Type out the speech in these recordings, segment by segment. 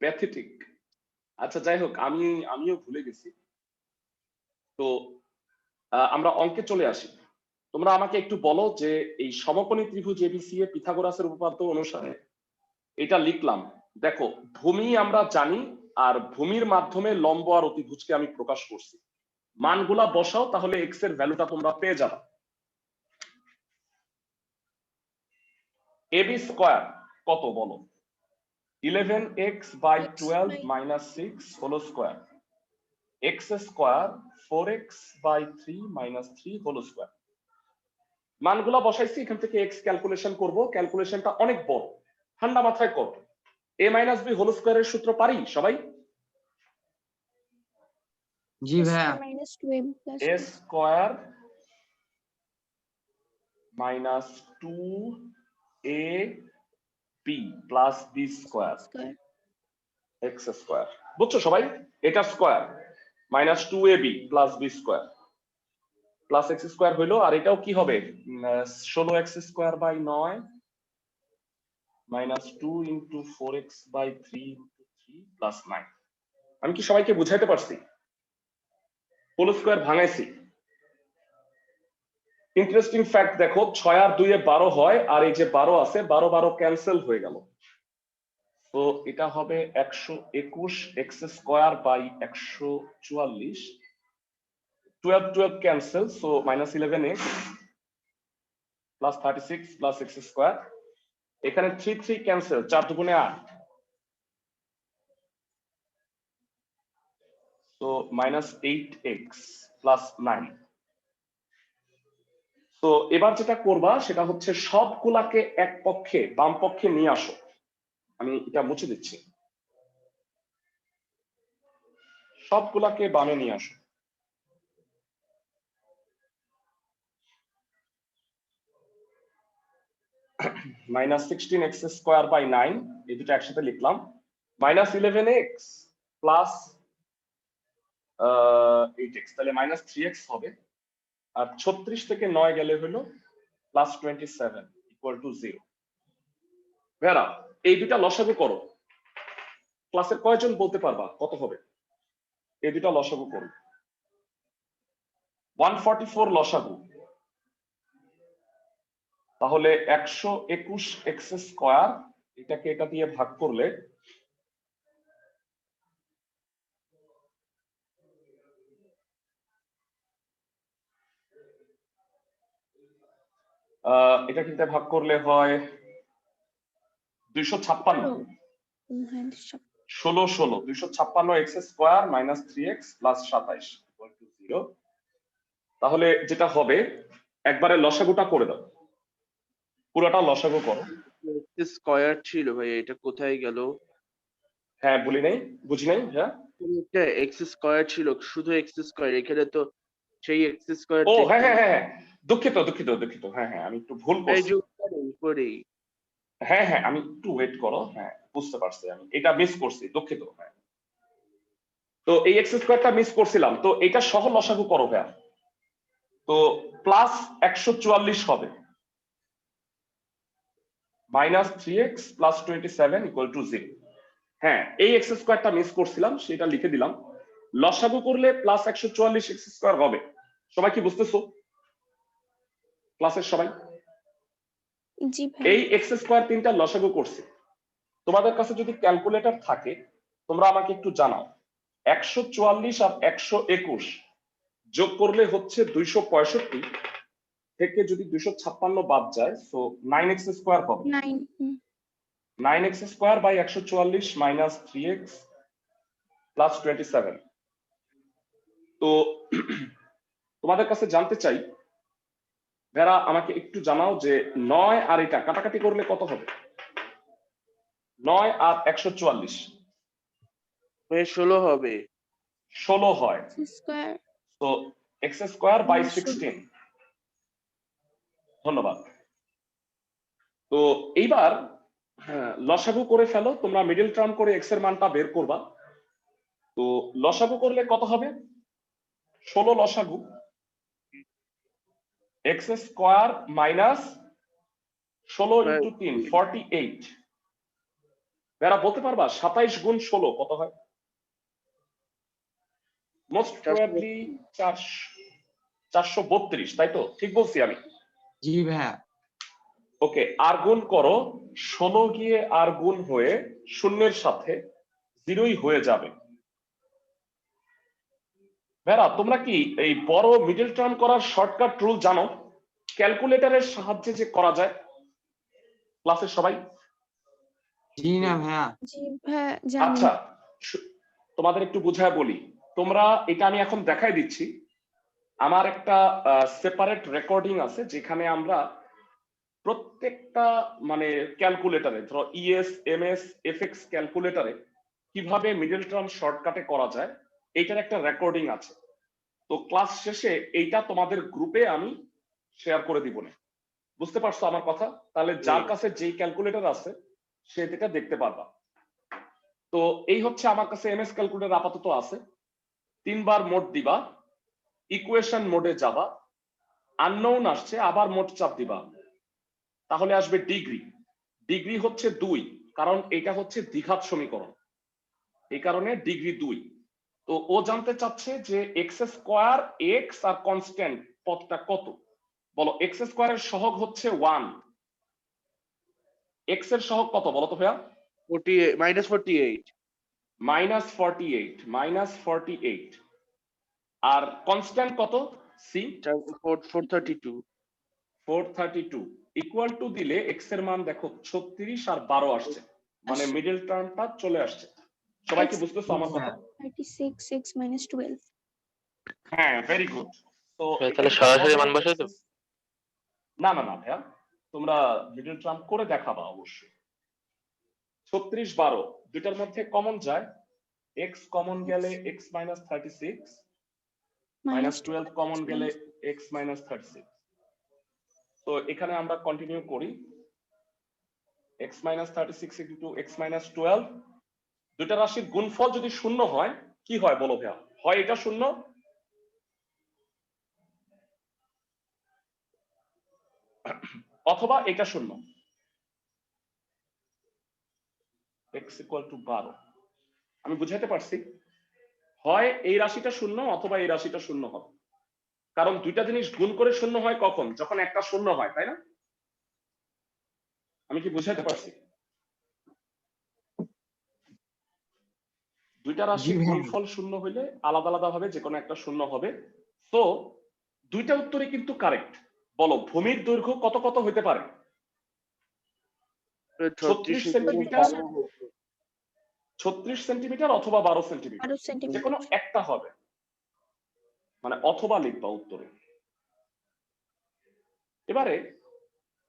Pathetic. আচ্ছা যাই হোক, আমিও ভুলে গেছি। তো আমরা অঙ্কে চলে আসি। তোমরা আমাকে একটু বলো যে এই সমকোণী ত্রিভুজ এবিসি এ পিথাগোরাসের উপপাদ্য অনুসারে এটা লিখলাম। দেখো, ভূমি আমরা জানি, আর ভূমির মাধ্যমে লম্ব আর অতিভুজকে আমি প্রকাশ করছি। মানগুলা বসাও, তাহলে এক্স এর ভ্যালুটা তোমরা পেয়ে যাবে। এবি স্কয়ার কত বলো? 11x by 12 minus 6 whole square, x square 4x by 3 minus 3 whole square. মানগুলা বসাইছি, এখান থেকে এক্স ক্যালকুলেশন করব। ক্যালকুলেশনটা অনেক বড়, ঠান্ডা মাথায় কর। a মাইনাস বি হোল স্কয়ারের সূত্র পারি সবাই? জি ভাইয়া। a square minus 2ab plus b square x square. বুঝছো সবাই? এটা square minus 2ab plus b square plus x square হইলো। আর এটাও কি হবে? 16x square by 9 minus 2 into 4x by 3 into 3 plus 9। আমি কি সবাইকে বুঝাইতে পারছি? হোল স্কয়ার ভাঙাইছি। ইন্টারেস্টিং ফ্যাক্ট দেখো, 6 আর 2 এ 12 হয়, আর এই যে 12 আছে, 12 12 ক্যান্সেল হয়ে গেল। তো এটা হবে 121 x square by 144। 12 12 cancel, so minus 11x plus 36 plus x square. এখানে 3 3 ক্যান্সেল, 4 দুগুণে 8, তো মাইনাস 8x প্লাস 9। তো এবার যেটা করবা সেটা হচ্ছে সবগুলাকে এক পক্ষে, বাম পক্ষে নিয়ে আসো। আমি এটা মুছে দিচ্ছি। সবগুলাকে বামে নিয়ে আসো। মাইনাস 16x স্কোয়ার বাই 9, এই দুটো একসাথে লিখলাম। মাইনাস 11x প্লাস 8x, তাহলে মাইনাস 3x হবে। আর 36 থেকে 9 গেলে হলো প্লাস 27 ইকুয়াল টু 0। ভেরা, এই দুটা লসাগু করো। ক্লাসের কয়জন বলতে পারবা কত হবে? এই দুটা লসাগু করো। 144 লসাগু, তাহলে 121 এক্স স্কোয়ার, এটাকে এটা দিয়ে ভাগ করলে এটা কিন্তু ভাগ করলে হয় 256। 16 16 256 x square minus 3x plus 27 equal to 0। তাহলে যেটা হবে, একবারে লসাগুটা করে দাও, পুরোটা লসাগু করো। এক্স স্কয়ার ছিল ভাই, এটা কোথায় গেল? হ্যাঁ বলি নাই, বুঝি নাই। হ্যাঁ এটা এক্স স্কয়ার ছিল, শুধু এক্স স্কয়ার, এখানে তো সেই এক্স স্কয়ার। ও হ্যাঁ হ্যাঁ হ্যাঁ, দুঃখিত দুঃখিত দুঃখিত, হ্যাঁ হ্যাঁ আমি একটু ভুল করছি। উপরেই। হ্যাঁ হ্যাঁ, আমি একটু ওয়েট করো। হ্যাঁ বুঝতে পারছি, আমি এটা মিস করছি, দুঃখিত। হ্যাঁ, তো এই এক্স স্কয়ারটা মিস করছিলাম, তো এটা সহ লসাগু করো ভাইয়া। তো প্লাস 144 হবে minus 3x plus 27 equal to 0। হ্যাঁ, এই এক্স স্কয়ারটা মিস করছিলাম, সেটা লিখে দিলাম। লসাগু করলে প্লাস 144 এক্স স্কয়ার হবে। সবাই কি বুঝতেছো? ক্লাসের সবাই? জি ভাই। এই এক্স স্কয়ার তিনটা লসাগু করছে। তোমাদের কাছে যদি ক্যালকুলেটর থাকে তোমরা আমাকে একটু জানাও। 144 আর 121 যোগ করলে হচ্ছে 265, থেকে যদি 256 বাদ যায় তো 9x স্কয়ার হবে। 9x square by 144 minus 3x plus 27। তো তোমাদের কাছে জানতে চাই, ভেরা আমাকে একটু জানাও যে 9 আর এটা কাটাকাটি করলে কত হবে? 9 আর 144 16 হবে। 16 হয়, তো x স্কয়ার বাই 16। ধন্যবাদ। তো এইবার লসাগু করে ফেলো তোমরা, মিডল টার্ম করে x এর মানটা বের করবা। তো লসাগু করলে কত হবে? 16 লসাগু x স্কয়ার মাইনাস 16 ইন্টু 3 48। এরা বলতে পারবা 27 গুণ 16 কত হয়? মোস্ট প্রবাবলি 432, তাই তো? ঠিক বলছি আমি? জি ভাইয়া। ওকে, আর গুণ করো, 16 গিয়ে আর গুণ হয়ে শূন্যের সাথে 0ই হয়ে যাবে। ভেরা, তোমরা কি এই বড় মিডল টার্ম করার শর্টকাট রুল জানো? ক্যালকুলেটরের সাহায্যে যে করা যায় ক্লাসের সবাই? জি না ভাইয়া। জি ভাইয়া জানি। আচ্ছা, তোমাদের একটু বুঝায় বলি। তোমরা এটা আমি এখন দেখাই দিচ্ছি। আমার একটা সেপারেট রেকর্ডিং আছে যেখানে আমরা প্রত্যেকটা মানে ক্যালকুলেটরে, ধরো ইএস, এমএস, এফএক্স ক্যালকুলেটরে কিভাবে মিডল টার্ম শর্টকাটে করা যায় এইটার একটা রেকর্ডিং আছে। তো ক্লাস শেষে এইটা তোমাদের গ্রুপে আমি শেয়ার করে দিব না। বুঝতে পারছো আমার কথা? তাহলে যার কাছে যেই ক্যালকুলেটর আছে সে এটা দেখতে পারবা। তো এই হচ্ছে আমার কাছে এমএস ক্যালকুলেটর আপাতত আছে। 3 বার মোড দিবা, ইকুয়েশন মোডে যাবা, আননোন আসছে, আবার মোড চাপ দিবা, তাহলে আসবে ডিগ্রি। ডিগ্রি হচ্ছে 2, কারণ এটা হচ্ছে দ্বিঘাত সমীকরণ, এই কারণে ডিগ্রি 2। তো ও জানতে চাচ্ছে যে এক্স স্কোয়ার, এক্স আর কনস্ট্যান্ট পদটা কত। বলো, এক্স স্কোয়ারের সহগ হচ্ছে 1, এক্স এর সহগ কত বলো তো ভাইয়া? -48 -48 আর কনস্ট্যান্ট কত? সি 432 432 ইকুয়াল টু দিলে এক্স এর মান দেখো 36 আর 12 আসছে, মানে মিডল টার্মটা চলে আসছে। সবাই কি বুঝতেছো আমার কথা? 36 6 - 12। হ্যাঁ, ভেরি গুড। তো তাহলে সরাসরি মান বসাই তো? না না না ভাইয়া, তোমরা মিডল টার্ম করে দেখাবা অবশ্যই। 36 12 দুইটার মধ্যে কমন যায়, এক্স কমন গেলে এক্স মাইনাস 36, -12 কমন গেলে এক্স মাইনাস 36। তো এখানে আমরা কন্টিনিউ করি, x minus 36 into x minus 12। দুইটা রাশির গুণফল যদি শূন্য হয় কি হয় বলো ভাইয়া? হয় এটা শূন্য, অথবা এটা শূন্য। এক্স ইকুয়াল টু 12, আমি বুঝাতে পারছি? হয় এই রাশিটা শূন্য অথবা এই রাশিটা শূন্য হবে, কারণ দুইটা জিনিস গুণ করে শূন্য হয় কখন? যখন একটা শূন্য হয়, তাই না? আমি কি বুঝাতে পারছি? দুইটা রাশির গুণফল শূন্য হইলে আলাদা আলাদা ভাবে যে কোনো একটা শূন্য হবে। তো দুইটা উত্তরই কিন্তু কারেক্ট। বলো, ভূমির দৈর্ঘ্য কত কত হইতে পারে? 36 সেন্টিমিটার, 36 সেন্টিমিটার অথবা 12 সেন্টিমিটার, 12 যে সেন্টিমিটার। কোনো একটা হবে, মানে অথবা লিখবা উত্তরে। এবারে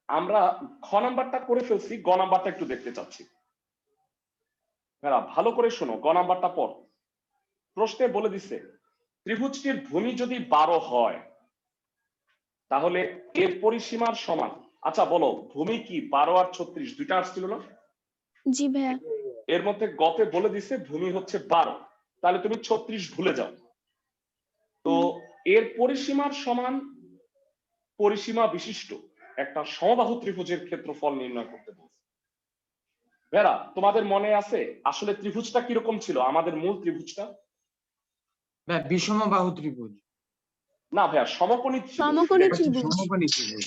আমরা খ নাম্বারটা করে ফেলছি, গ নাম্বারটা একটু দেখতে চাচ্ছি। ভালো করে শোনো, গ নাম্বারটা পর। প্রশ্নে বলে দিছে ত্রিভুজটির ভূমি যদি 12 হয় তাহলে এর পরিসীমার সমান। আচ্ছা বলো, ভূমি কি 12 আর 36 দুইটা আসছিল না? জি ভাইয়া। এর মধ্যে গতে বলে দিছে ভূমি হচ্ছে 12, তাহলে তুমি 36 ভুলে যাও। তো এর পরিসীমার সমান পরিসীমা বিশিষ্ট একটা সমবাহু ত্রিভুজের ক্ষেত্রফল নির্ণয় করতে বলছে। ভেরা, তোমাদের মনে আছে আসলে ত্রিভুজটা কিরকম ছিল? আমাদের মূল ত্রিভুজটা বিষমবাহু ত্রিভুজ। না ভাইয়া, সমকোণী ছিল। সমকোণী ত্রিভুজ। সমকোণী ত্রিভুজ।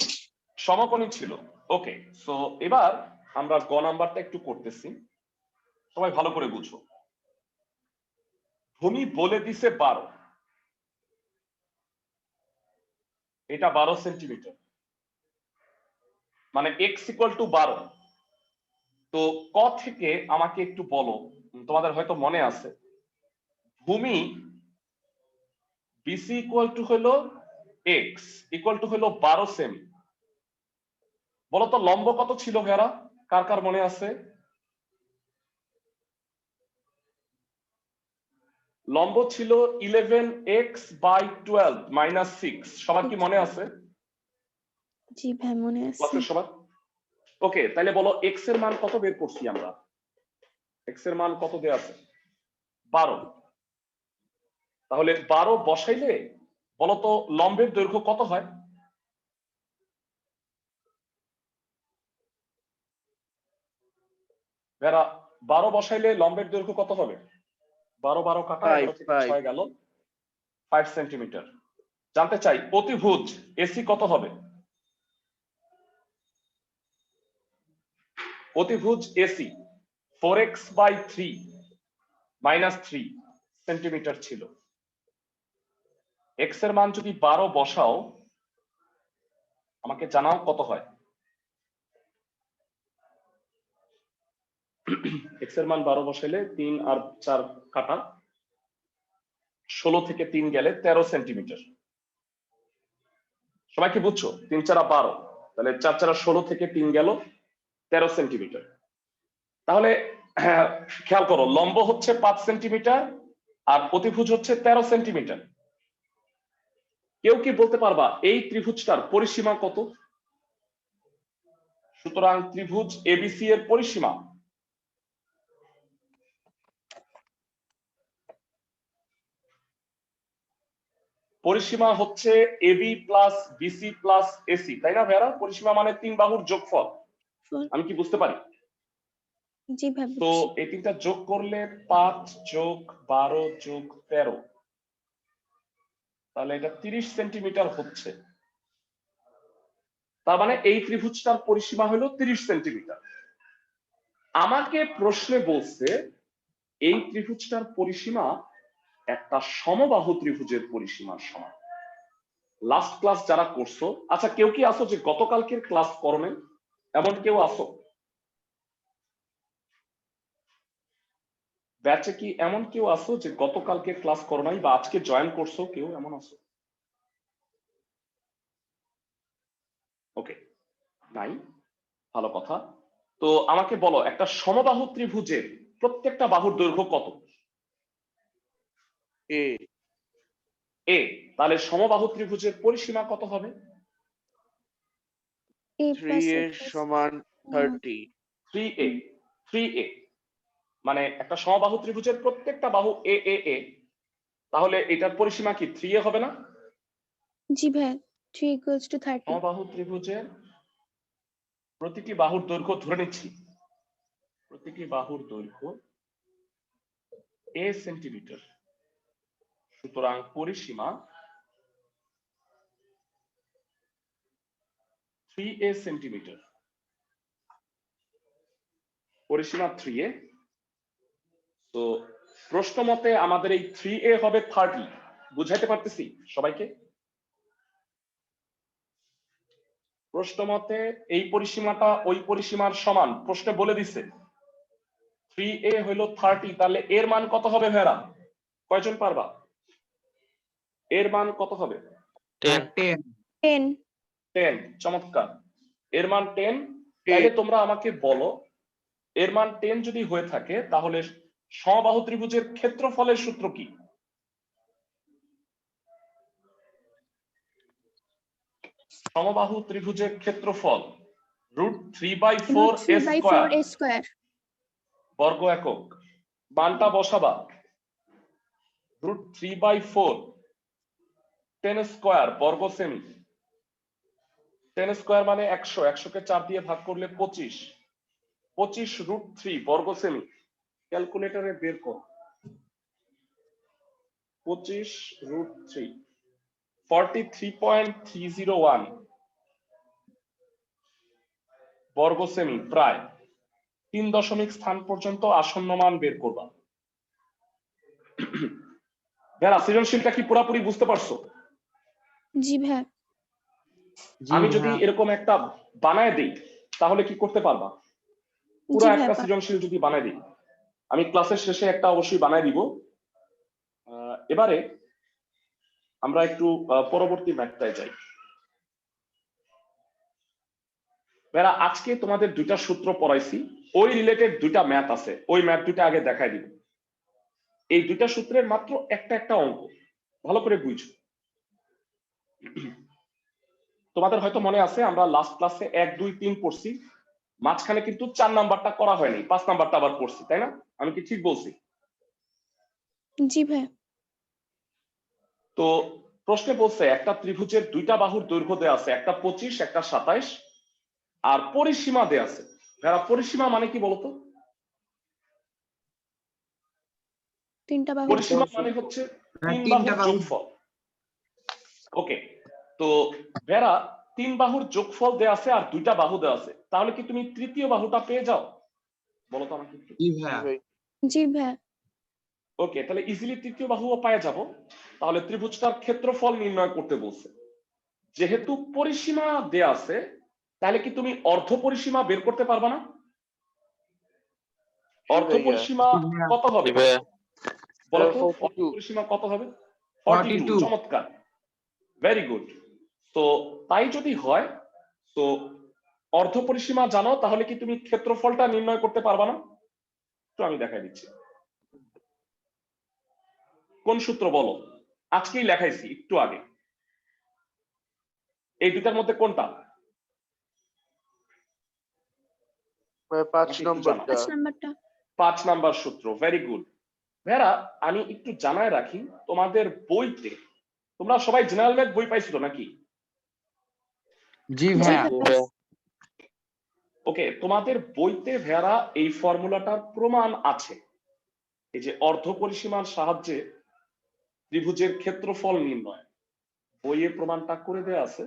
সমকোণী ছিল। ওকে, সো এবার আমরা গ নাম্বারটা একটু করতেছি, সবাই ভালো করে বুঝো। ভূমি বলে দিছে 12, এটা 12 সেন্টিমিটার, মানে এক্স ইকুয়াল টু 12। তো ক থেকে আমাকে একটু বলো, তোমাদের হয়তো মনে আছে ভূমি বিসি ইকুয়াল টু হলো এক্স ইকুয়াল টু হলো 12 সেমি। বলতো লম্ব কত ছিল ভেরা? কার কার মনে আছে? লম্ব ছিল 11x/12 - 6। সবার কি মনে আছে? জি ভাই মনে আছে। ক্লাসের সবার? ওকে, তাহলে বলো এক্স এর মান কত বের করছি আমরা? এক্স এর মান কত দেয়া আছে? 12। তাহলে 12 বসাইলে বলতো লম্বের দৈর্ঘ্য কত হয়? ভেরা 12 বসাইলে লম্বের দৈর্ঘ্য কত হবে? 12 কাটা 11 থেকে 6 গেল 5 সেন্টিমিটার। জানতে চাই অতিভুজ এসি কত হবে? অতিভুজ এসি 4x/3 -3 সেন্টিমিটার ছিল। এক্স এর মান যদি 12 বসাও আমাকে জানাও কত হয়। এক্স এর মান 12 বসাইলে 3 আর 4 কাটা 16 থেকে 3 গেলে 13 সেন্টিমিটার। সবাই কি বুঝছো? 3 4 12, তাহলে 4 4 16 থেকে 3 গেল 13 সেন্টিমিটার। তাহলে খেয়াল করো, লম্ব হচ্ছে 5 সেন্টিমিটার আর অতিভুজ হচ্ছে 13 সেন্টিমিটার। কেউ কি বলতে পারবা এই ত্রিভুজটার পরিসীমা কত? সুতরাং ত্রিভুজ এবিসি এর পরিসীমা হচ্ছে AB plus BC plus AC, তাই না ভাইয়ারা? পরিসীমা মানে 3 বাহুর যোগফল। আমি কি বুঝতে পারি? জি ভাই তো বুঝছি। এই তিনটা যোগ করলে 5 যোগ 12 যোগ 13, তাহলে এটা 30 সেন্টিমিটার হচ্ছে। তার মানে এই ত্রিভুজটার পরিসীমা হলো 30 সেন্টিমিটার। আমাকে প্রশ্নে বলছে এই ত্রিভুজটার পরিসীমা একটা সমবাহু ত্রিভুজের পরিসীমার সমান। লাস্ট ক্লাস যারা করছো, আচ্ছা কেউ কি আসো যে গতকালকের ক্লাস করবেন এমন কেউ আসো? ব্যাচে কি এমন কেউ আসো যে গতকালকে ক্লাস করো নাই বা আজকে জয়েন করছো? কেউ এমন আসো? ওকে, নাই, ভালো কথা। তো আমাকে বলো একটা সমবাহু ত্রিভুজের প্রত্যেকটা বাহুর দৈর্ঘ্য কত? এ এ। তাহলে সমবাহু ত্রিভুজের পরিসীমা কত হবে? a 3a সমান 30। 3a। 3a মানে একটা সমবাহু ত্রিভুজের প্রত্যেকটা বাহু এ এ এ, তাহলে এটার পরিসীমা কি 3a হবে না? জি ভাই 3 = 30। সমবাহু ত্রিভুজের প্রতিটি বাহুর দৈর্ঘ্য ধরে নিচ্ছি, প্রতিটি বাহুর দৈর্ঘ্য a সেন্টিমিটার। সুতরাং পরিসীমা 3a সেন্টিমিটার। পরিসীমা 3a। তো প্রশ্ন মতে আমাদের এই 3a হবে 30। বুঝাইতে পারতেছি সবাইকে? প্রশ্ন মতে এই পরিসীমাটা ওই পরিসীমার সমান, প্রশ্নে বলে দিছে 3a হইল 30, তাহলে এর মান কত হবে ভাইরা? কয়জন পারবা? এর মান কত হবে? 10 10 10। চমৎকার, এর মান 10। তাহলে তোমরা আমাকে বলো এর মান 10 যদি হয়ে থাকে তাহলে সমবাহু ত্রিভুজের ক্ষেত্রফলের সূত্র কি? সমবাহু ত্রিভুজের ক্ষেত্রফল √3/4 a স্কয়ার a স্কয়ার বর্গ একক। মানটা বসাবা √3/4 10 স্কয়ার বর্গ সেমি। 10 স্কয়ার মানে 100, 100 কে 4 দিয়ে ভাগ করলে 25, 25 √3 বর্গ সেমি। ক্যালকুলেটরে বের করো 25 √3 43.301 বর্গ সেমি, প্রায় 3 দশমিক স্থান পর্যন্ত আসন্ন মান বের করবা। যারা সৃজনশীলটা কি পুরোপুরি বুঝতে পারছো? জি ভাই আমি যদি এরকম একটা বানায় দিই তাহলে কি করতে পারবা? পুরো জি একটা ভাই সৃজনশীল যদি বানায় দিই, আমি ক্লাসের শেষে একটা অবশ্যই বানায় দিব। এবারে আমরা একটু পরবর্তী ম্যাথটায় যাই। ভাইরা আজকে তোমাদের দুইটা সূত্র পড়াইছি, ওই রিলেটেড দুইটা ম্যাথ আছে, ওই ম্যাথ দুইটা আগে দেখাই দিব। এই দুইটা সূত্রের মাত্র একটা একটা অঙ্ক, ভালো করে বুঝো। তোমাদের হয়তো মনে আছে আমরা লাস্ট ক্লাসে 1 2 3 পড়ছি, মাঝখানে কিন্তু 4 নাম্বারটা করা হয়নি, 5 নাম্বারটা আবার পড়ছি, তাই না? আমি কি ঠিক বলছি? জি ভাই তো প্রশ্নে বলছে একটা ত্রিভুজের দুইটা বাহুর দৈর্ঘ্য দেয়া আছে, একটা 25 একটা 27, আর পরিসীমা দেয়া আছে। যারা পরিসীমা মানে কি বলতো? তিনটা বাহু পরিসীমা মানে হচ্ছে তিন তিনটা বাহুর বাহু। যোগফল। ওকে, তো ভেড়া 3 বাহুর যোগফল দেয়া আছে আর 2টা বাহু দেওয়া আছে, তাহলে কি তুমি তৃতীয় বাহুটা পেয়ে যাও? বলো তো আমাকে একটু। জি জি ভাইয়া। ভাই। জি ভাইয়া। ওকে, তাহলে ইজিলি তৃতীয় বাহুও পেয়ে যাব। তাহলে ত্রিভুজটার ক্ষেত্রফল নির্ণয় করতে বলছে। যেহেতু পরিসীমা দেয়া আছে, তাহলে কি তুমি অর্ধ পরিসীমা বের করতে পারবে না? অর্ধ ভাইয়া। পরিসীমা জি ভাইয়া। কত হবে? জি ভাইয়া। বলো তো 42 অর্ধ পরিসীমা কত হবে? 42। 42 চমৎকার, ভেরি গুড। তো তাই যদি হয়, তো অর্ধ পরিসীমা জানো, তাহলে কি তুমি ক্ষেত্রফলটা নির্ণয় করতে পারবে না? তো আমি দেখাই দিচ্ছি। কোন সূত্র বলো? আজকেই লেখাইছি একটু আগে। এই দুটার মধ্যে কোনটা? ভাই 5 আমাকে একটু নম্বরটা। 5 নাম্বারটা। 5 নাম্বার সূত্র, ভেরি গুড। ভেরা, আমি একটু জানায় রাখি, তোমাদের বইতে তোমরা সবাই জেনারেল ম্যাথ বই পাইছিল নাকি? জি জি ভাইয়া। জি ভাইয়া। ভাইয়া। ওকে, তোমাদের বইতে ভেরা এই ফর্মুলাটার প্রমাণ আছে। এই যে অর্ধ পরিসীমার সাহায্যে ত্রিভুজের ক্ষেত্রফল নির্ণয়, বইয়ে প্রমাণটা করে দেয়া আছে।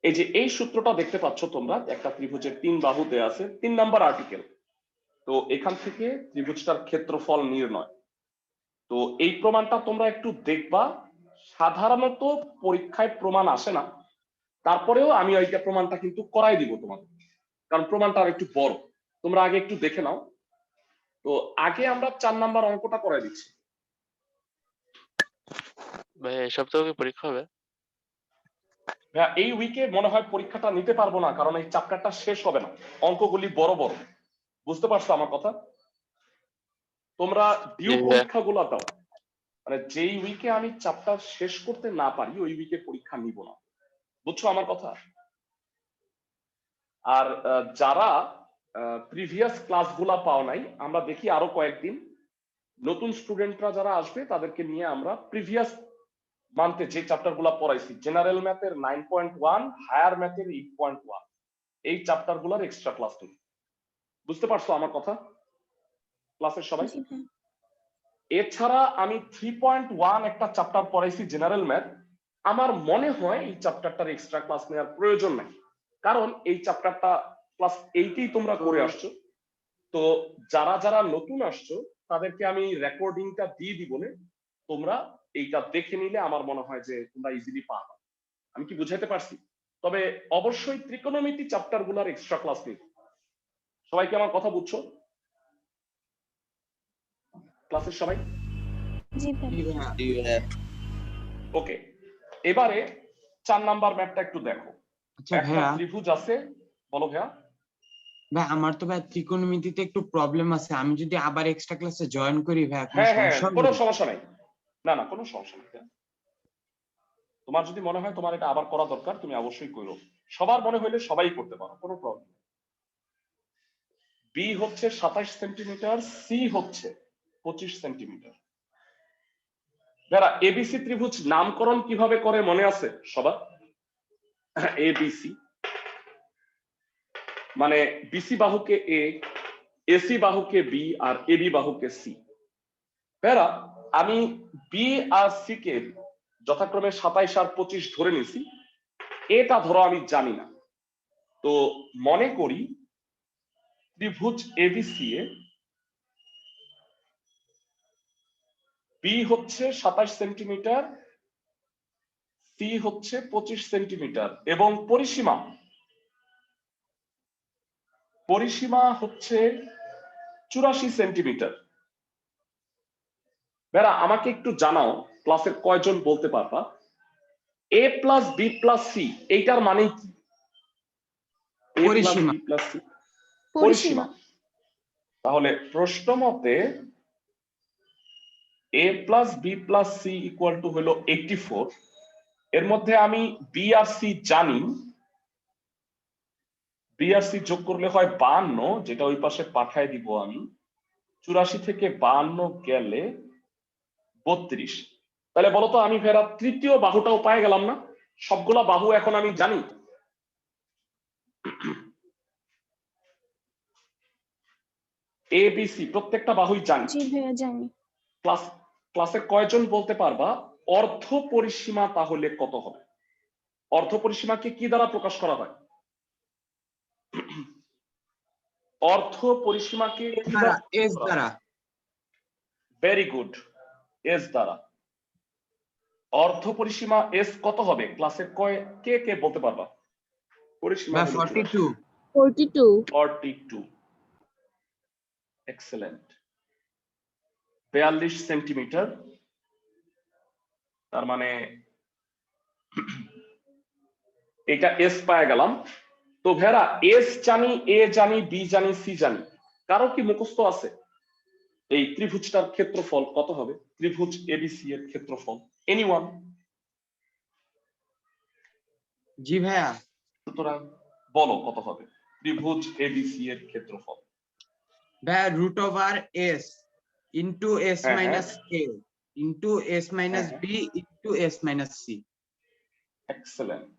এই যে এই সূত্রটা দেখতে পাচ্ছ তোমরা, একটা ত্রিভুজের 3 বাহু দেয়া আছে, 3 নাম্বার আর্টিকেল। তো এখান থেকে ত্রিভুজটার ক্ষেত্রফল নির্ণয়। তো এই প্রমাণটা তোমরা একটু দেখবা। সাধারণত পরীক্ষায় প্রমাণ আসে না, তারপরেও আমি ওইটা প্রমাণটা কিন্তু করাই দিব তোমাদের, কারণ প্রমাণটা আর একটু বড়। তোমরা আগে একটু দেখে নাও। তো আগে আমরা 4 নাম্বার অঙ্কটা করাই দিচ্ছি। ভাইয়া এই সপ্তাহে কি পরীক্ষা হবে? ভাইয়া, এই উইকে মনে হয় পরীক্ষাটা নিতে পারবো না, কারণ এই চ্যাপ্টারটা শেষ হবে না, অঙ্কগুলি বড় বড়। বুঝতে পারছো আমার কথা? তোমরা ডিউ জি ভাইয়া। পরীক্ষাগুলো দাও, মানে যেই উইকে আমি চ্যাপ্টার শেষ করতে না পারি ওই উইকে পরীক্ষা নিব না। বুঝছো আমার কথা? আর যারা প্রিভিয়াস ক্লাসগুলা পাও নাই, আমরা দেখি আরো কয়েকদিন নতুন স্টুডেন্টরা যারা আসবে তাদেরকে নিয়ে আমরা প্রিভিয়াস মান্থে যে চ্যাপ্টার গুলা পড়াইছি, জেনারেল ম্যাথের 9.1, হায়ার ম্যাথের 8.1, এই চ্যাপ্টার গুলার এক্সট্রা ক্লাস নিই। বুঝতে পারছো আমার কথা ক্লাসের সবাই? জি ভাইয়া। এছাড়া আমি 3.1 একটা চ্যাপ্টার পড়াইছি জেনারেল ম্যাথ। আমার মনে হয় এই চ্যাপ্টারটার এক্সট্রা ক্লাস নেওয়ার প্রয়োজন নাই, কারণ এই চ্যাপ্টারটা ক্লাস 8এই তোমরা করে আসছো। তো যারা যারা নতুন আসছো তাদেরকে আমি রেকর্ডিংটা দিয়ে দিব, তোমরা এইটা দেখে নিলে আমার মনে হয় যে তোমরা ইজিলি পারবে। আমি কি বুঝাইতে পারছি? তবে অবশ্যই ত্রিকোণমিতি চ্যাপ্টার গুলার এক্সট্রা ক্লাস নিব। সবাই কি আমার কথা বুঝছো? ক্লাসের সবাই? জি ভাইয়া। জি ভাইয়া। ওকে, এবারে 4 নাম্বার ম্যাপটা একটু দেখো। আচ্ছা একটা ভাইয়া, ত্রিভুজ আছে। বলো ভাইয়া। ভাই আমার তো ভাই ত্রিকোণমিতিতে একটু প্রবলেম আছে, আমি যদি আবার এক্সট্রা ক্লাসে জয়েন করি ভাই কোনো হ্যাঁ হ্যাঁ, সমস্যা কোনো হবে? সমস্যা নাই। না না, কোনো সমস্যা নেই। তোমার যদি মনে হয় তোমার এটা আবার করা দরকার, তুমি অবশ্যই করো। সবার মনে হইলে সবাই করতে পারো, কোনো প্রবলেম নেই। বি হচ্ছে 27 সেন্টিমিটার, সি হচ্ছে 25 সেন্টিমিটার। যারা এবিসি ত্রিভুজ নামকরণ কিভাবে করে মনে আছে সবার? এবিসি মানে বিসি বাহুকে এ, এসি বাহুকে বি, আর এবি বাহুকে সি। ভেরা, আমি বি আর সি কে যথাক্রমে 27 আর 25 ধরে নিছি। এটা ধরো আমি জানি না, তো মনে করি ত্রিভুজ এবিসি এ বি হচ্ছে 27 সেন্টিমিটার, সি হচ্ছে 25 সেন্টিমিটার, এবং পরিসীমা পরিসীমা হচ্ছে 84 সেন্টিমিটার। ভেরা, আমাকে একটু জানাও ক্লাসের কয়জন বলতে পারবা A plus B plus C এইটার মানে কি? এ প্লাস পরিসীমা। বি প্লাস সি পরিসীমা। পরিসীমা। তাহলে প্রশ্ন মতে A plus B plus C equal to হলো 84। এর মধ্যে আমি বি আর সি জানি, বি আর সি যোগ করলে হয় 52, যেটা ওই পাশে পাঠায় দিব আমি। 84 থেকে 52 গেলে 32। তাহলে বলতো আমি ফেরা তৃতীয় বাহুটাও পাই গেলাম না? সবগুলা বাহু এখন আমি জানি। এ বি সি প্রত্যেকটা বাহুই জানি। জি ভাইয়া জানি। ক্লাসে কয়জন বলতে পারবা অর্ধ পরিসীমা তাহলে কত হবে? অর্ধ পরিসীমাকে কি দ্বারা প্রকাশ করা হয়? অর্ধ পরিসীমাকে কি দ্বারা? এস দ্বারা। ভেরি গুড, এস দ্বারা। অর্ধ পরিসীমা এস কত হবে? ক্লাসে কে কে বলতে পারবা? পরিসীমা 42। 42। এক্সেলেন্ট। 42 সেন্টিমিটার। তার মানে এটা এস পায় গেলাম। তো ভেরা এস জানি, এ জানি, বি জানি, সি জানি, কারো কি মুখস্থ আছে এই ত্রিভুজটার ক্ষেত্রফল কত হবে? ত্রিভুজ এবিসি এর ক্ষেত্রফল এনিওয়ান? জি ভাইয়া। সুতরাং বলো কত হবে ত্রিভুজ এবিসি এর ক্ষেত্রফল? ভাইয়া √s ইন্টু s হ্যাঁ, minus a into s minus হ্যাঁ। b into s minus c। Excellent.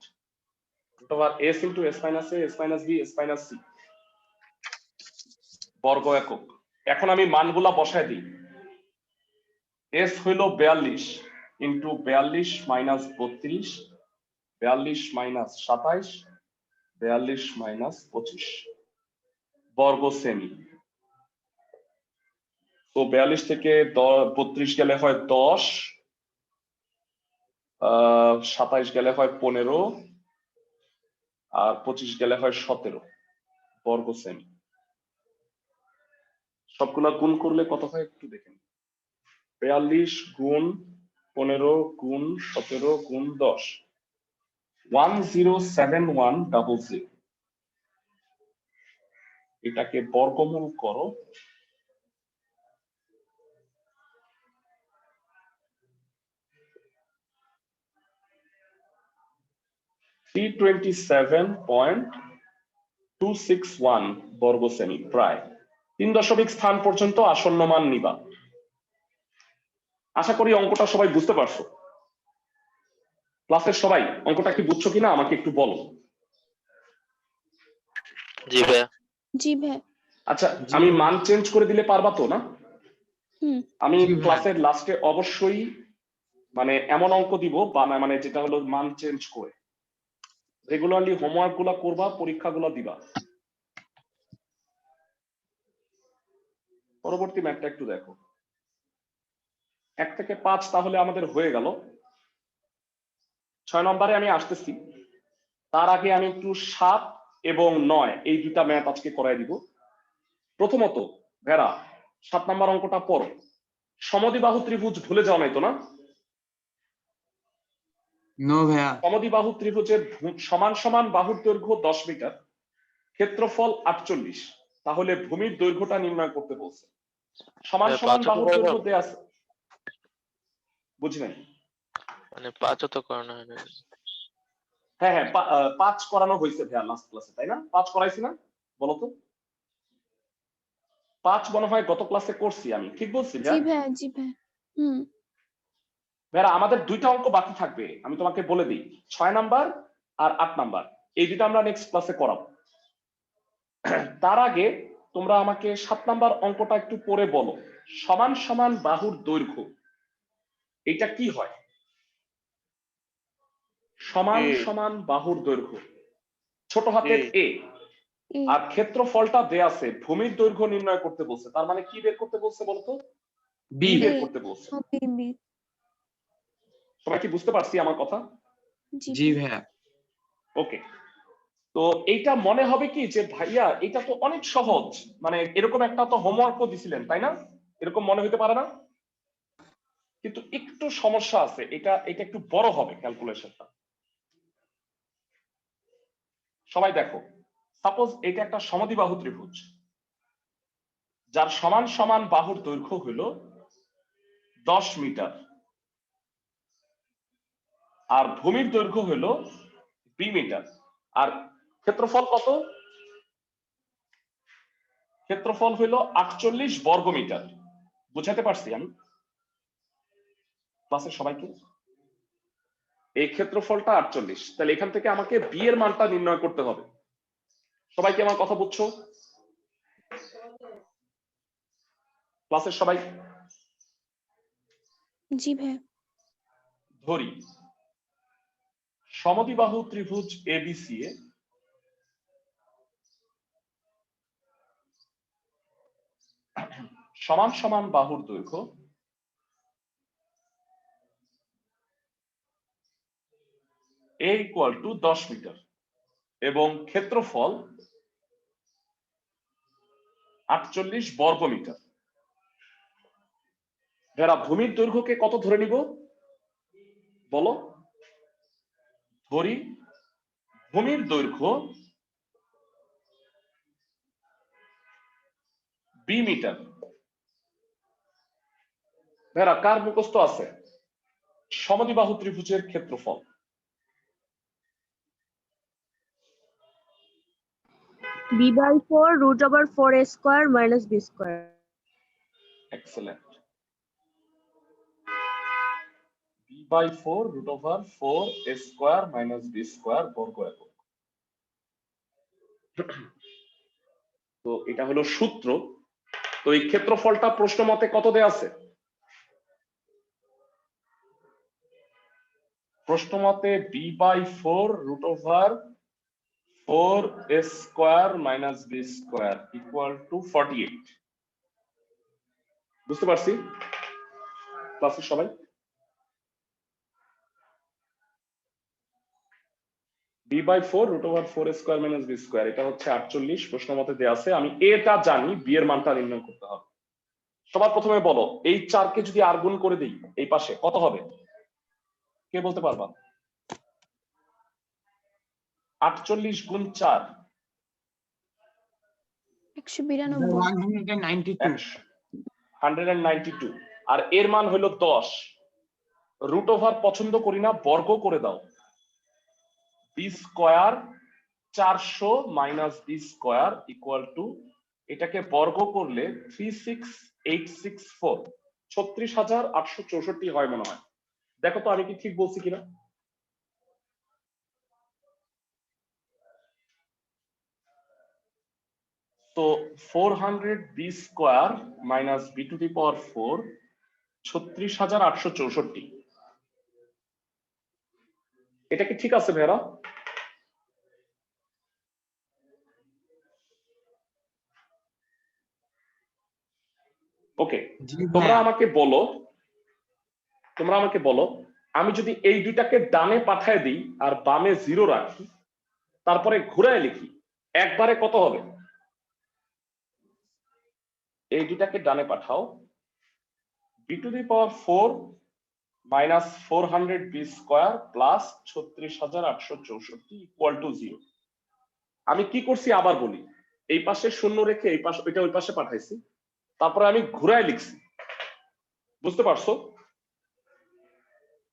s into s minus a, s minus b, s minus c বর্গ একক। এখন আমি মানগুলা বসায় দিই। s হইল 42 ইন্টু 42 মাইনাস 32, 42 মাইনাস 27, 42 মাইনাস 25 বর্গ সেমি। তো 42 থেকে 32 গেলে হয় 10, 27 গেলে হয় 15, আর 25 গেলে হয় 17 বর্গ সেমি। সবগুলা গুণ করলে কত হয় একটু দেখেন। 42 গুণ 15 গুণ 17 গুণ 10, 107100। এটাকে বর্গমূল করো। থ্রি 27.261 বর্গ সেমি, প্রায় 3 দশমিক স্থান পর্যন্ত আসন্ন মান নিবা। আশা করি অঙ্কটা সবাই বুঝতে পারছো। ক্লাসের সবাই অঙ্কটা কি বুঝছো কিনা আমাকে একটু বলো। জি ভাইয়া। জি ভাইয়া। আচ্ছা, জি। আমি মান চেঞ্জ করে দিলে পারবা তো না? হুম। আমি জি ভাইয়া। ক্লাসের লাস্টে অবশ্যই মানে এমন অঙ্ক দিব বা মানে যেটা হলো মান চেঞ্জ করে। রেগুলারলি হোমওয়ার্ক গুলা করবা, পরীক্ষাগুলো দিবা। পরবর্তী ম্যাথটা একটু দেখো। 1 থেকে 5 তাহলে আমাদের হয়ে গেল। 6 নম্বরে আমি আসতেছি। তার আগে আমি একটু 7 এবং 9 এই দুটা ম্যাথ আজকে করাই দিব। প্রথমত ভেরা 7 নম্বর অঙ্কটা পড়ো। সমদ্বিবাহু ত্রিভুজ ভুলে যাও নাই তো না? নো ভাইয়া। সমদ্বিবাহু ত্রিভুজের সমান সমান বাহুর দৈর্ঘ্য 10 মিটার, ক্ষেত্রফল 48, তাহলে ভূমির দৈর্ঘ্যটা নির্ণয় করতে বলছে। সমান সমান 5 বাহুর দৈর্ঘ্য দেয়া আছে, বুঝি নাই? মানে 5 তো করানো হয় না। হ্যাঁ হ্যাঁ, 5 করানো হয়েছে ভাইয়া লাস্ট ক্লাসে, তাই না? 5 করাইছি না বলো তো? 5 মনে হয় গত ক্লাসে করছি আমি, ঠিক বলছি জি ভাইয়া? ভাইয়া। জি ভাইয়া। হুম। ভাইয়া আমাদের দুইটা অঙ্ক বাকি থাকবে, আমি তোমাকে বলে দিই। 6 নাম্বার আর 8 নাম্বার, এই দুটো আমরা নেক্সট ক্লাসে করাবো। তার আগে তোমরা আমাকে 7 নাম্বার অঙ্কটা একটু পড়ে বলো। সমান সমান বাহুর দৈর্ঘ্য এটা কি হয়? সমান A, সমান বাহুর দৈর্ঘ্য ছোট হাতের এ, এ আর ক্ষেত্রফলটা দেয়া আছে, ভূমির দৈর্ঘ্য নির্ণয় করতে বলছে। তার মানে কি বের করতে বলছে বলতো? B B. বের করতে বলছে। ও বি বি। সবাই কি বুঝতে পারছি আমার কথা? জি জি ভাইয়া। ভাইয়া। ওকে। তো এইটা মনে হবে কি যে ভাইয়া এটা তো অনেক সহজ, মানে এরকম একটা তো হোমওয়ার্কও দিছিলেন তাই না? এরকম মনে হতে পারে না? কিন্তু একটু সমস্যা আছে, এটা একটু বড় হবে ক্যালকুলেশনটা। সবাই দেখো, সাপোজ এটা একটা সমদ্বিবাহু ত্রিভুজ যার সমান সমান বাহুর দৈর্ঘ্য হলো 10 মিটার আর ভূমির দৈর্ঘ্য হলো 2 মিটার, আর ক্ষেত্রফল কত? ক্ষেত্রফল হলো 48 বর্গ মিটার। বুঝাতে পারছি আমি ক্লাসের সবাইকে? এই ক্ষেত্রফলটা 48, তাহলে এখান থেকে আমাকে বি এর মানটা নির্ণয় করতে হবে। সবাই কি আমার কথা বুঝছো? ক্লাসের সবাই জি ভাইয়া। ধরি সমদ্বিবাহু ত্রিভুজ এবিসি এ সমান সমান বাহুর দৈর্ঘ্য a = 10 মিটার এবং ক্ষেত্রফল 48 বর্গ মিটার। যারা ভূমির দৈর্ঘ্যকে কত ধরে নিব বলো? ধরি ভূমির দৈর্ঘ্য b মিটার। যারা কার মুখস্থ আছে সমদ্বিবাহু ত্রিভুজের ক্ষেত্রফল? b/4 √4a² - b²। Excellent. b/4 √4a² - b² বর্গ একক। তো এটা হলো সূত্র। তো এই ক্ষেত্রফলটা প্রশ্ন মতে কত দেয়া আছে? প্রশ্ন মতে b/4 √4a² - b² = 48। বুঝতে পারছি ক্লাসের সবাই? b/4 √4a² - b² এটা হচ্ছে 48, প্রশ্ন মতে দেয়া আছে। আমি এটা জানি, b এর মানটা নির্ণয় করতে হবে। সবার প্রথমে বলো এই 4 কে যদি আর গুণ করে দেই এই পাশে কত হবে? কে বলতে পারবা? 48 গুণ 4 192। 192। আর এর মান হলো 10। রুট ওভার পছন্দ করি না, বর্গ করে দাও। b² 400 - b² = এটাকে বর্গ করলে 36864 36864 হয় মনে হয়। দেখো তো আমি কি ঠিক বলছি কিনা। তো 400 b² - b⁴ 36864। এটা কি ঠিক আছে ভেরা? ওকে, জি তোমরা ভাইয়া। আমাকে বলো আমি যদি এই দুইটাকে ডানে পাঠায় দিই আর বামে 0 রাখি তারপরে ঘুরায় লিখি একবারে কত হবে? এই দুইটাকে ডানে পাঠাও, b⁴ - 400 b² + 36864 = 0। আমি কি করছি আবার বলি, এই পাশে শূন্য রেখে এই পাশে ওই পাশে পাঠাইছি, তারপরে আমি ঘুরায় লিখছি। বুঝতে পারছো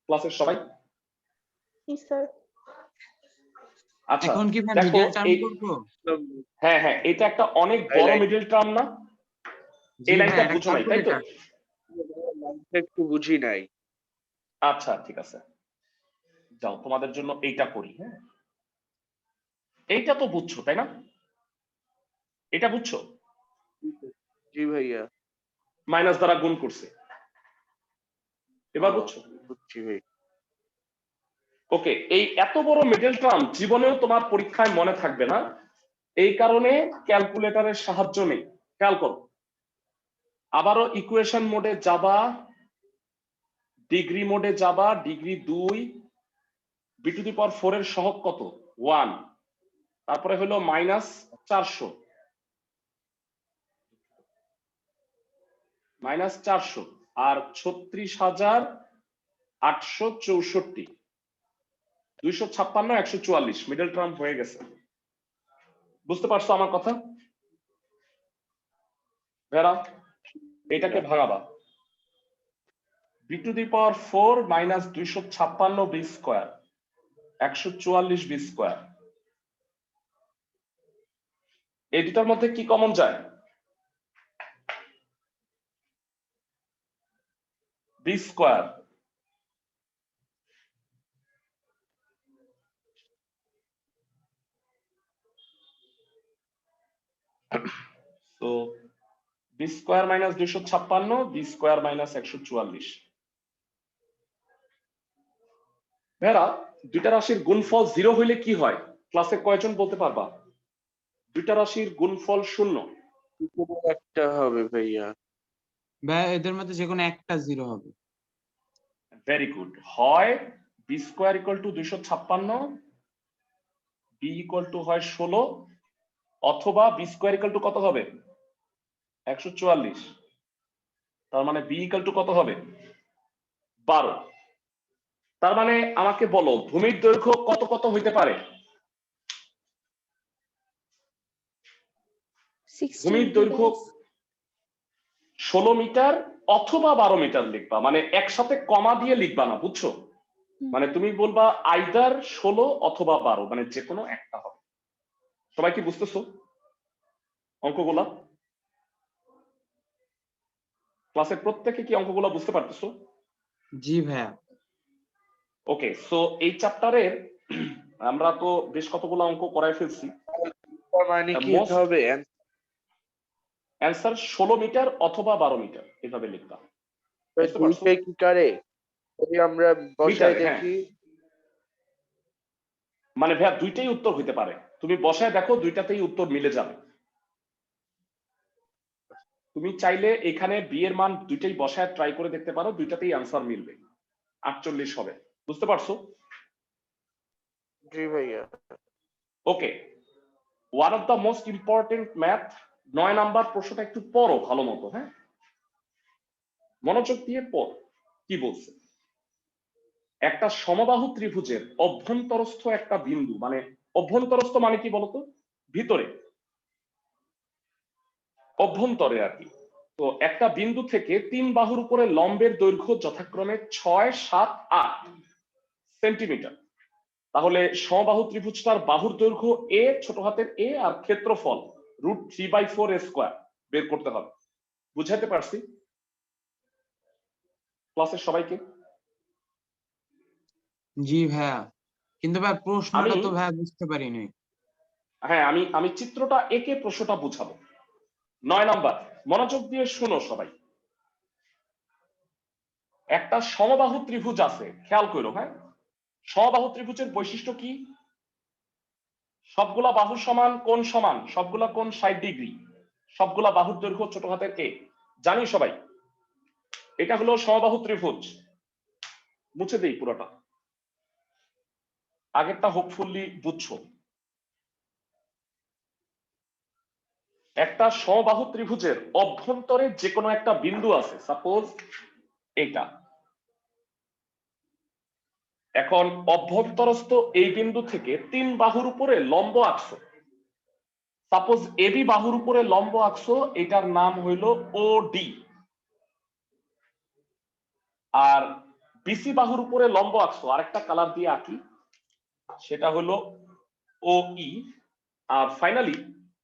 ক্লাসের সবাই? আচ্ছা এখন কি ভাই দেখো মিডল টার্ম এই করব? হ্যাঁ হ্যাঁ, এটা একটা অনেক বড় মিডল টার্ম না? জি এই ভাই, লাইনটা এটা বুঝো নাই তাই তো? ক্যালকুলেটর। একটু বুঝি নাই। আচ্ছা ঠিক আছে, যাও তোমাদের জন্য এইটা করি। হ্যাঁ, এইটা তো বুঝছো তাই না? এটা বুঝছো? জি ভাইয়া। মাইনাস দ্বারা গুণ করছে, এবার বুঝছো? বুঝছি ভাই। ওকে, এই এত বড় মিডল টার্ম জীবনেও তোমার পরীক্ষায় মনে থাকবে না, এই কারণে ক্যালকুলেটরের সাহায্য নেই। খেয়াল করো, আবারও ইকুয়েশন মোডে যাবা, ডিগ্রি মোডে যাবা, ডিগ্রি 2, b⁴ এর সহগ কত? 1, তারপরে হলো -400 আর 36864 256 144 মিডল টার্ম হয়ে গেছে। বুঝতে পারছো আমার কথা ভেরা? এটাকে ভাগাবা, b⁴ - 256 b² 144 b²। এই দুটার মধ্যে কি কমন যায়? b²। তো B square minus 256 B square minus 144। ভেরা, দুইটা রাশির গুণফল 0 হইলে কি হয়? ক্লাসে কয়জন বলতে পারবা? দুইটা রাশির গুণফল 0। একটা হবে ভাইয়া। ভাইয়া এদের মধ্যে যে কোনো একটা 0 হবে। Very good. হয় b square equal to 256, b equal to হয় 16, অথবা বি স্কোয়ার ইকুয়াল টু কত হবে? 144। তার মানে বি ইকুয়াল টু কত হবে? 12। তার মানে আমাকে বলো ভূমির দৈর্ঘ্য কত কত হইতে পারে? 60 ভূমির only, দৈর্ঘ্য guys. 16 মিটার অথবা 12 মিটার লিখবা, মানে একসাথে কমা দিয়ে লিখবা না, বুঝছো? মানে তুমি বলবা আইদার 16 অথবা 12, মানে যে কোনো একটা হবে। সবাই কি বুঝতেছো অঙ্কগুলা? ক্লাসের প্রত্যেকে কি অঙ্কগুলা বুঝতে পারতেছো? জি ভাইয়া। ওকে, সো এই চ্যাপ্টারের আমরা তো বেশ কতগুলো অঙ্ক করাই ফেলছি। তার মানে কি Most- হবে? অ্যান্সার 16 মিটার অথবা 12 মিটার এভাবে লিখবা। বুঝতে পারছো? দুইটাই কি করে? যদি আমরা বসাই মিটারে, হ্যাঁ। দেখি। মানে ভাইয়া দুইটাই উত্তর হইতে পারে, তুমি বসায় দেখো দুইটাতেই উত্তর মিলে যাবে। তুমি চাইলে এখানে বি এর মান দুইটাই বসায় ট্রাই করে দেখতে পারো, দুইটাতেই আনসার মিলবে, 48 হবে। বুঝতে পারছো? জি ভাইয়া। Okay, one of the most important math, 9 number প্রশ্নটা একটু পড়ো ভালো মতো, হ্যাঁ, মনোযোগ দিয়ে পড়। কি বলছে? একটা সমবাহু ত্রিভুজের অভ্যন্তরস্থ একটা বিন্দু, মানে অভ্যন্তরস্থ মানে কি বলতো? ভিতরে, অভ্যন্তরে আর কি। তো একটা বিন্দু থেকে 3 বাহুর উপরে লম্বের দৈর্ঘ্য যথাক্রমে 6, 7, 8 সেন্টিমিটার। তাহলে সমবাহু ত্রিভুজটার বাহুর দৈর্ঘ্য এ, ছোট হাতের এ, আর ক্ষেত্রফল √3/4 স্কয়ার বের করতে হবে। বুঝাতে পারছি ক্লাসের সবাইকে? জি ভাইয়া, কিন্তু ভাই প্রশ্নটা তো ভাইয়া বুঝতে পারিনি। হ্যাঁ, আমি চিত্রটা এঁকে প্রশ্নটা বুঝাবো। 9 নাম্বার, মনোযোগ দিয়ে শুনো সবাই। একটা সমবাহু ত্রিভুজ আছে, খেয়াল করো, হ্যাঁ। সমবাহু ত্রিভুজের বৈশিষ্ট্য কি? সবগুলা বাহু সমান, কোণ সমান, সবগুলা কোণ 60 ডিগ্রি, সবগুলা বাহুর দৈর্ঘ্য ছোট হাতের এ। জানি সবাই এটা হলো সমবাহু ত্রিভুজ। মুছে দেই পুরোটা, আগেরটা হোপফুলি বুঝছো। একটা সমবাহু ত্রিভুজের অভ্যন্তরে যে কোনো একটা বিন্দু আছে, সাপোজ এটা। এখন অভ্যন্তরস্থ এই বিন্দু থেকে 3 বাহুর উপরে লম্ব আঁকছো, সাপোজ এবি বাহুর উপরে লম্ব আঁকছো, এটার নাম হইল ওডি। আর বিসি বাহুর উপরে লম্ব আঁকছো, আরেকটা কালার দিয়ে আঁকি, সেটা হলো ওই। আর ফাইনালি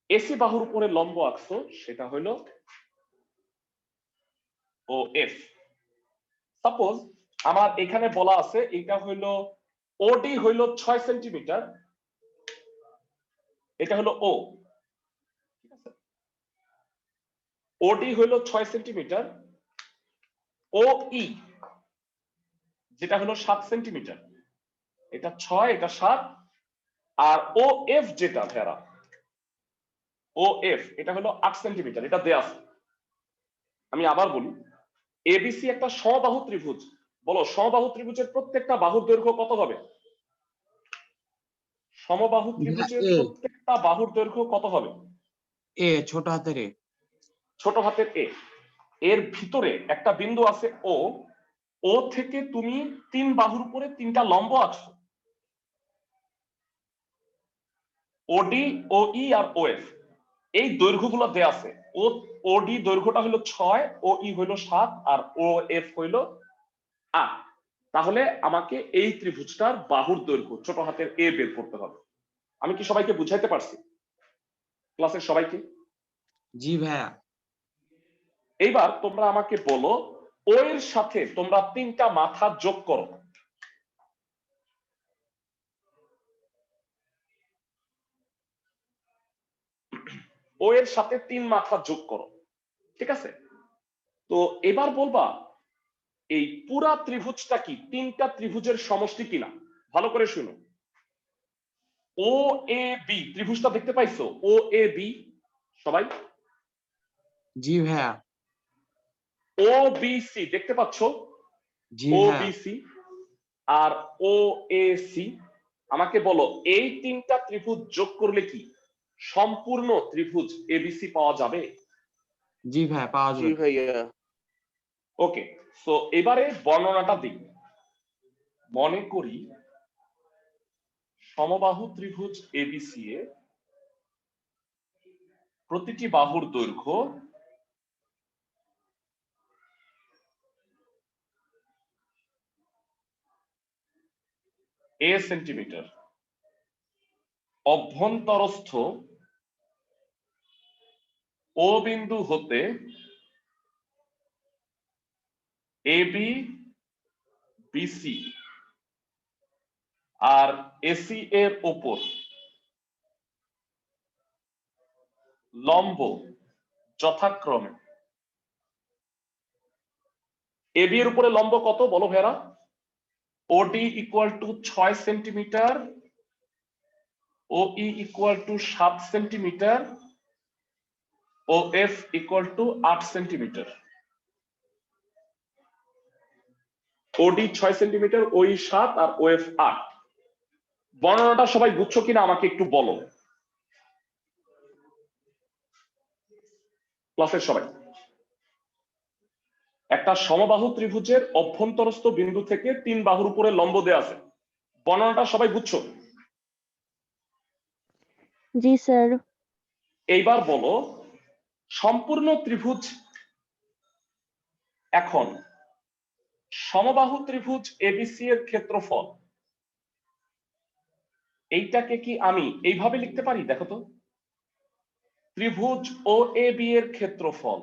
এসি বাহুর উপরে লম্ব আঁকছো, সেটা হলো ও এফ। সাপোজ আমার এখানে বলা আছে এটা হইলো ওডি হইলো 6 সেন্টিমিটার, এটা হলো ও, ঠিক আছে? ওডি হইলো 6 সেন্টিমিটার, ও ই যেটা হলো 7 সেন্টিমিটার, এটা 6, এটা 7, আর ও এফ যেটা ভেড়া, ও এফ এটা হলো 8 সেন্টিমিটার, এটা দেয়া আছে। আমি আবার বলি, এবিসি একটা সমবাহু ত্রিভুজ। বলো সমবাহু ত্রিভুজের প্রত্যেকটা বাহুর দৈর্ঘ্য কত হবে? সমবাহু ত্রিভুজের এ। প্রত্যেকটা বাহুর দৈর্ঘ্য কত হবে? এ, ছোট হাতের এ। ছোট হাতের এ। এর ভিতরে একটা বিন্দু আছে ও, ও থেকে তুমি 3 বাহুর উপরে 3টা লম্ব আঁকছো, ওডি, ও ই আর ও এফ। এই দৈর্ঘ্যগুলো দেয়া আছে। ও ওডি দৈর্ঘ্যটা হলো 6, ও ই হইলো 7, আর ও এফ হইলো 8। তাহলে আমাকে এই ত্রিভুজটার বাহুর দৈর্ঘ্য ছোট হাতের এ বের করতে হবে। আমি কি সবাইকে বুঝাইতে পারছি? ক্লাসের সবাইকে? জি ভাইয়া। এইবার তোমরা আমাকে বলো ও এর সাথে তোমরা 3টা মাথা যোগ করো। ও এর সাথে 3 মাথা যোগ করো। ঠিক আছে, তো এবার বলবা এই পুরা ত্রিভুজটা কি তিনটা ত্রিভুজের সমষ্টি কিনা। ভালো করে শুনো, ও এ বি ত্রিভুজটা দেখতে পাইছো? ও এ বি সবাই? জি ভাইয়া। ও বি সি দেখতে পাচ্ছ? জি ও ভাইয়া। B C R O A C. আমাকে বলো এই তিনটা ত্রিভুজ যোগ করলে কি সম্পূর্ণ ত্রিভুজ এবিসি পাওয়া যাবে? জি ভাইয়া পাওয়া জি যাবে। ভাইয়া। ওকে, সো এবারে বর্ণনাটা দিই। মনে করি সমবাহু ত্রিভুজ এবিসি এ প্রতিটি বাহুর দৈর্ঘ্য এ সেন্টিমিটার, অভ্যন্তরস্থ ও বিন্দু হতে এবি বিসি আর এসি এর ওপর লম্ব যথাক্রমে। এবি এর উপরে লম্ব কত বলো ভেরা? OD equal to 6 centimetre, OE equal to 7 centimetre, O F equal to 8 centimetre. OD 6 centimetre, ওই 7 আর ও এফ 8। বর্ণনাটা সবাই বুঝছো কিনা আমাকে একটু বলো ক্লাসের সবাই। একটা সমবাহু ত্রিভুজের অভ্যন্তরস্থ বিন্দু থেকে 3 বাহুর উপরে লম্ব দেয়া আছে, বর্ণনাটা সবাই বুঝছো? জি স্যার। এইবার বলো সম্পূর্ণ ত্রিভুজ, এখন সমবাহু ত্রিভুজ এবিসি এর ক্ষেত্রফল এইটাকে কি আমি এইভাবে লিখতে পারি? দেখো তো, ত্রিভুজ ও এ বি এর ক্ষেত্রফল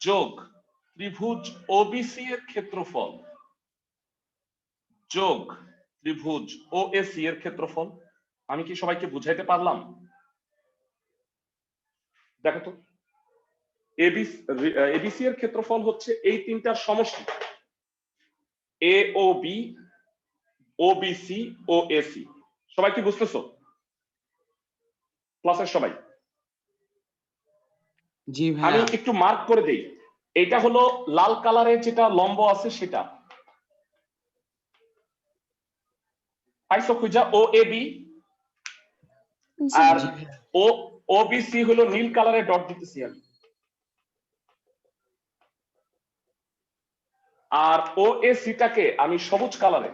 যোগ ত্রিভুজ ওবিসি এর ক্ষেত্রফল যোগ ত্রিভুজ ও এসি এর ক্ষেত্রফল। আমি কি সবাইকে বুঝাইতে পারলাম? দেখো তো, এবিসি এর ক্ষেত্রফল হচ্ছে এই তিনটার সমষ্টি, এ ও বি, ও বিসি, ও এসি। সবাই কি বুঝতেছো ক্লাসের সবাই? জি আমি ভাইয়া। একটু মার্ক করে দেই, এটা হলো লাল কালারের যেটা লম্ব আছে সেটা পাইছো খুঁজা, ও এ বি। জি আর জি ভাইয়া। ও ও বি সি হলো নীল কালারের ডট দিতেছি আমি, আর ও এ সিটাকে আমি সবুজ কালারে।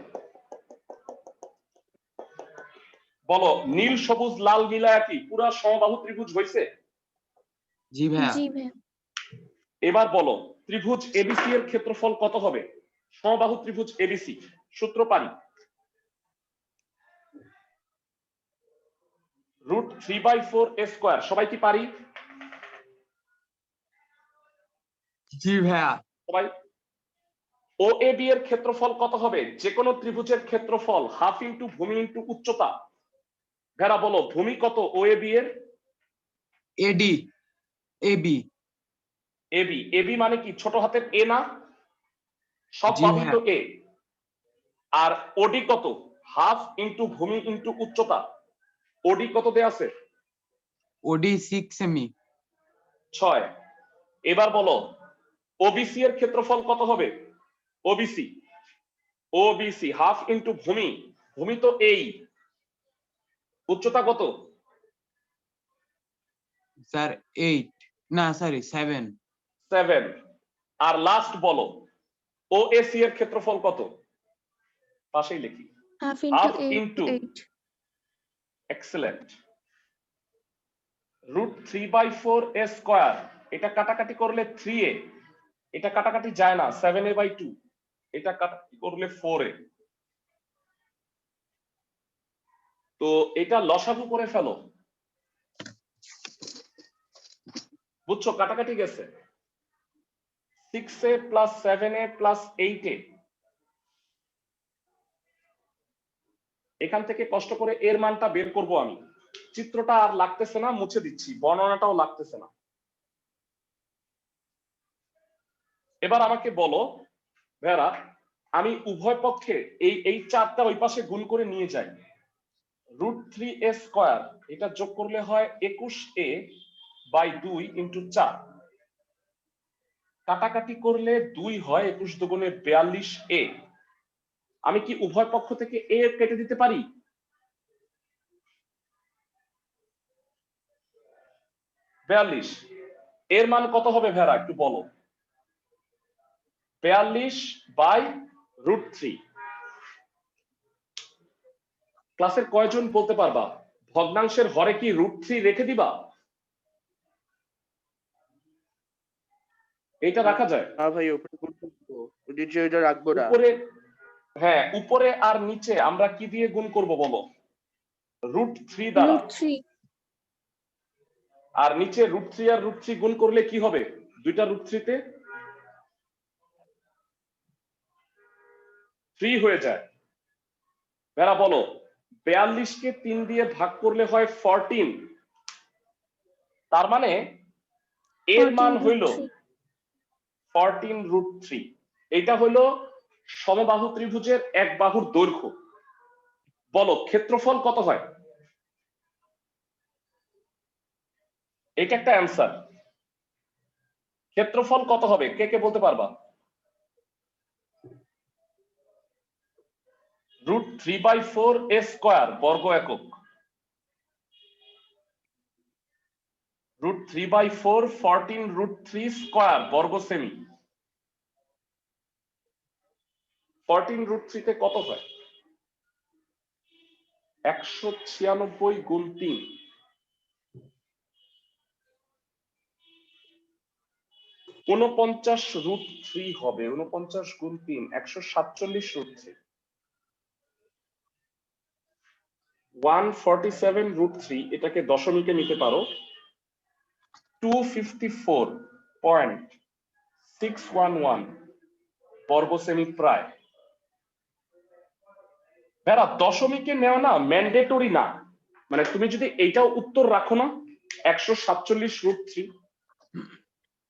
বলো নীল সবুজ লাল মিলায়া কি পুরা সমবাহু ত্রিভুজ হইছে? জি ভাইয়া। জি ভাইয়া। এবার বলো ত্রিভুজ এবিসি এর ক্ষেত্রফল কত হবে? সমবাহু ত্রিভুজ এবিসি সূত্র পারি, √3/4 a স্কয়ার। সবাই কি পারি? জি ভাইয়া। সবাই। ও এ বি এর ক্ষেত্রফল কত হবে? যে কোনো ত্রিভুজের ক্ষেত্রফল হাফ ইন্টু ভূমি ইন্টু উচ্চতা। ভেরা বলো ভূমি কত ও এ বি এর? এডি এবি। এবি, এবি মানে কি ছোট হাতের এ না? সব জি বাহুই ভাইয়া। তো এ। আর ওডি কত? হাফ ইন্টু ভূমি ইন্টু উচ্চতা। ওডি কত দেয়া আছে? ওডি 6 সেমি। 6। এবার বলো ওবিসি এর ক্ষেত্রফল কত হবে? ওবিসি, ওবিসি হাফ ইন্টু ভূমি, ভূমি তো এই, উচ্চতা কত? স্যার 8, না সরি 7। 7। আর লাস্ট বলো ও এসি এর ক্ষেত্রফল কত? পাশেই লিখি, half half into into, 8। Excellent, √3/4 a square. এটা কাটাকাটি করলে 3a, এটা কাটাকাটি যায় না 7a/2, এটা কাটাকাটি করলে 4a। তো এটা লসাগু করে ফেলো, বুঝছো কাটাকাটি গেছে 6a + 7a + 8a। এখান থেকে কষ্ট করে এর মানটা বের করব আমি। চিত্রটা আর লাগতেছে না, মুছে দিচ্ছি, বর্ণনাটাও লাগতেছে না। এবার আমাকে বলো ভেরা, আমি উভয় পক্ষে এই 4টা ওই পাশে গুণ করে নিয়ে যাই। √3a স্কয়ার এটা যোগ করলে হয় 21a বাই 2 ইন্টু 4, কাটাকাটি করলে 2 হয়, 21 দুগুণে 42a। আমি কি উভয় পক্ষ থেকে a কেটে দিতে পারি? এর মান কত হবে ভেরা একটু বলো? 42 বাই √3। ক্লাসের কয়জন বলতে পারবা ভগ্নাংশের হরে কি √3 রেখে দিবা? এটা রাখা যায়? হ্যাঁ ভাই, উপরে গুণ করবো, নিচে এটা রাখবো না। উপরে, হ্যাঁ উপরে আর নিচে আমরা কি দিয়ে গুণ করব বলো? √3 দ্বারা। √3 আর নিচে √3 আর √3 গুণ করলে কি হবে? দুইটা √3 তে 3 হয়ে যায়। ভেরা বলো 42 কে 3 দিয়ে ভাগ করলে হয় 14, তার মানে এর মান হইল 14√3। এটা হলো সমবাহু ত্রিভুজের এক বাহুর দৈর্ঘ্য। বলো ক্ষেত্রফল কত হয়? এটা একটা অ্যান্সার। ক্ষেত্রফল কত হবে কে কে বলতে পারবা? √3/4a স্কয়ার বর্গ একক। √3/4 14√3 স্কয়ার বর্গ সেমি। 14√3 তে কত হয়? 196 গুণ 3। 49√3 হবে। 49 গুণ 3 147√3। 147√3 এটাকে দশমিকে নিতে পারো 254.611 বর্গ সেমি প্রায়। ভেরা দশমিকে নেওয়া না ম্যান্ডেটরি না, মানে তুমি যদি এইটাও উত্তর রাখো না 147√3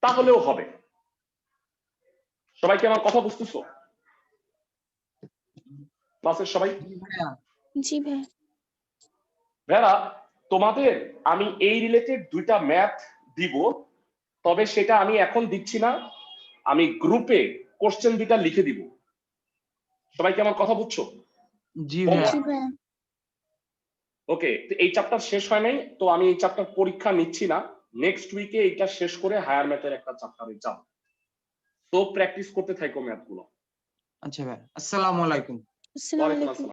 তাহলেও হবে। সবাই কি আমার কথা বুঝতেছো? ক্লাসের সবাই? জি ভাই। ভেরা তোমাদের আমি এই রিলেটেড দুইটা ম্যাথ দিব, তবে সেটা আমি এখন দিচ্ছি না, আমি গ্রুপে কোশ্চেন দুইটা লিখে দিব। সবাই কি আমার কথা বুঝছো? জি ভাইয়া। জি ভাই। ওকে, এই চ্যাপ্টার শেষ হয় নাই, তো আমি এই চ্যাপ্টার পরীক্ষা নিচ্ছি না। নেক্সট উইকে এইটা শেষ করে হায়ার ম্যাথের একটা চ্যাপ্টারে যাব। তো প্র্যাকটিস করতে থাকো ম্যাথ গুলো। আচ্ছা ভাই, আসসালামু আলাইকুম। আসসালামু ওয়ালাইকুম আলাইকুম। আসসালাম।